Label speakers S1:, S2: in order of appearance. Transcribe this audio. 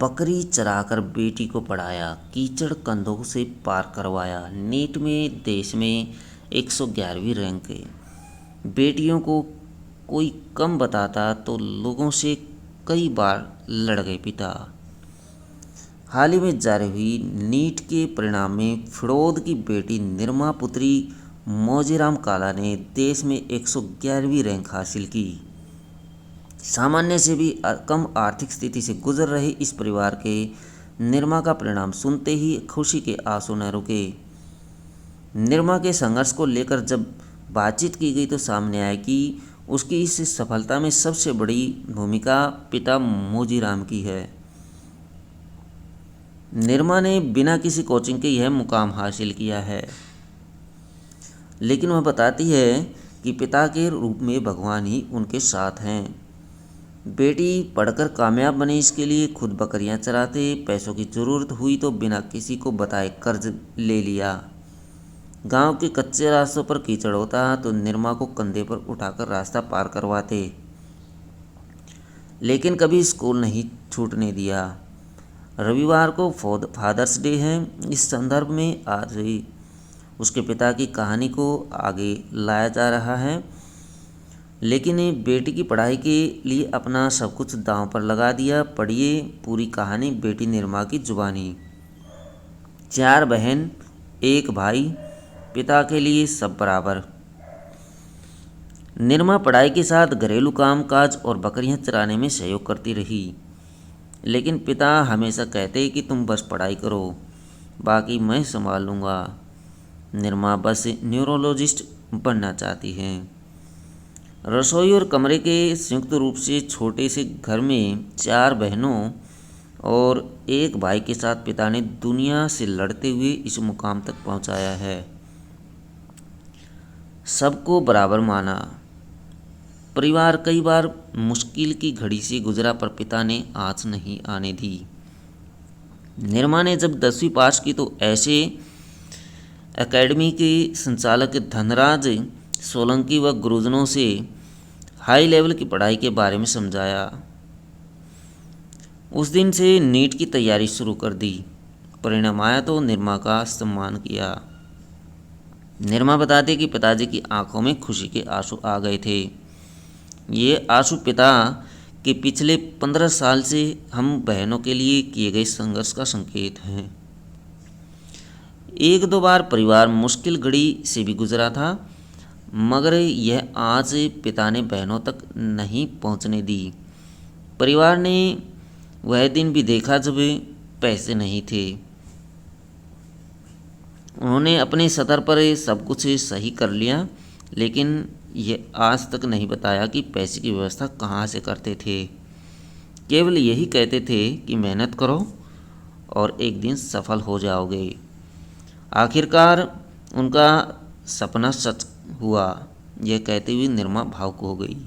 S1: बकरी चराकर बेटी को पढ़ाया, कीचड़ कंधों से पार करवाया, नीट में देश में 111वीं रैंक है। बेटियों को कोई कम बताता तो लोगों से कई बार लड़ गए पिता। हाल ही में जारी हुई नीट के परिणाम में फिरोद की बेटी निर्मा पुत्री मौजीराम काला ने देश में 111वीं रैंक हासिल की। सामान्य से भी कम आर्थिक स्थिति से गुजर रहे इस परिवार के निर्मा का परिणाम सुनते ही खुशी के आंसू न रुके। निर्मा के संघर्ष को लेकर जब बातचीत की गई तो सामने आया कि उसकी इस सफलता में सबसे बड़ी भूमिका पिता मौजीराम की है। निर्मा ने बिना किसी कोचिंग के यह मुकाम हासिल किया है, लेकिन वह बताती है कि पिता के रूप में भगवान ही उनके साथ हैं। बेटी पढ़कर कामयाब बने इसके लिए खुद बकरियां चराते, पैसों की ज़रूरत हुई तो बिना किसी को बताए कर्ज ले लिया। गांव के कच्चे रास्तों पर कीचड़ होता तो निर्मा को कंधे पर उठाकर रास्ता पार करवाते, लेकिन कभी स्कूल नहीं छूटने दिया। रविवार को फादर्स डे है। इस संदर्भ में आज उसके पिता की कहानी को आगे लाया जा रहा है, लेकिन बेटी की पढ़ाई के लिए अपना सब कुछ दांव पर लगा दिया। पढ़िए पूरी कहानी बेटी निर्मा की जुबानी। 4 बहन 1 भाई, पिता के लिए सब बराबर। निर्मा पढ़ाई के साथ घरेलू काम काज और बकरियां चराने में सहयोग करती रही, लेकिन पिता हमेशा कहते कि तुम बस पढ़ाई करो, बाकी मैं संभाल लूँगा। निर्मा बस न्यूरोलॉजिस्ट बनना चाहती हैं। रसोई और कमरे के संयुक्त रूप से छोटे से घर में 4 बहनों और 1 भाई के साथ पिता ने दुनिया से लड़ते हुए इस मुकाम तक पहुंचाया है। सबको बराबर माना। परिवार कई बार मुश्किल की घड़ी से गुजरा पर पिता ने आँच नहीं आने दी। निर्मा ने जब 10वीं पास की तो ऐसे एकेडमी के संचालक धनराज सोलंकी व गुरुजनों से हाई लेवल की पढ़ाई के बारे में समझाया। उस दिन से नीट की तैयारी शुरू कर दी। परिणाम आया तो निर्मा का सम्मान किया। निर्मा बताते कि पिताजी की आंखों में खुशी के आंसू आ गए थे। ये आंसू पिता के पिछले 15 साल से हम बहनों के लिए किए गए संघर्ष का संकेत हैं। 1-2 बार परिवार मुश्किल घड़ी से भी गुजरा था, मगर यह आज पिता ने बहनों तक नहीं पहुंचने दी। परिवार ने वह दिन भी देखा जब पैसे नहीं थे। उन्होंने अपने स्तर पर सब कुछ सही कर लिया, लेकिन ये आज तक नहीं बताया कि पैसे की व्यवस्था कहाँ से करते थे। केवल यही कहते थे कि मेहनत करो और एक दिन सफल हो जाओगे। आखिरकार उनका सपना सच हुआ, यह कहते हुए निर्मा भावुक हो गई।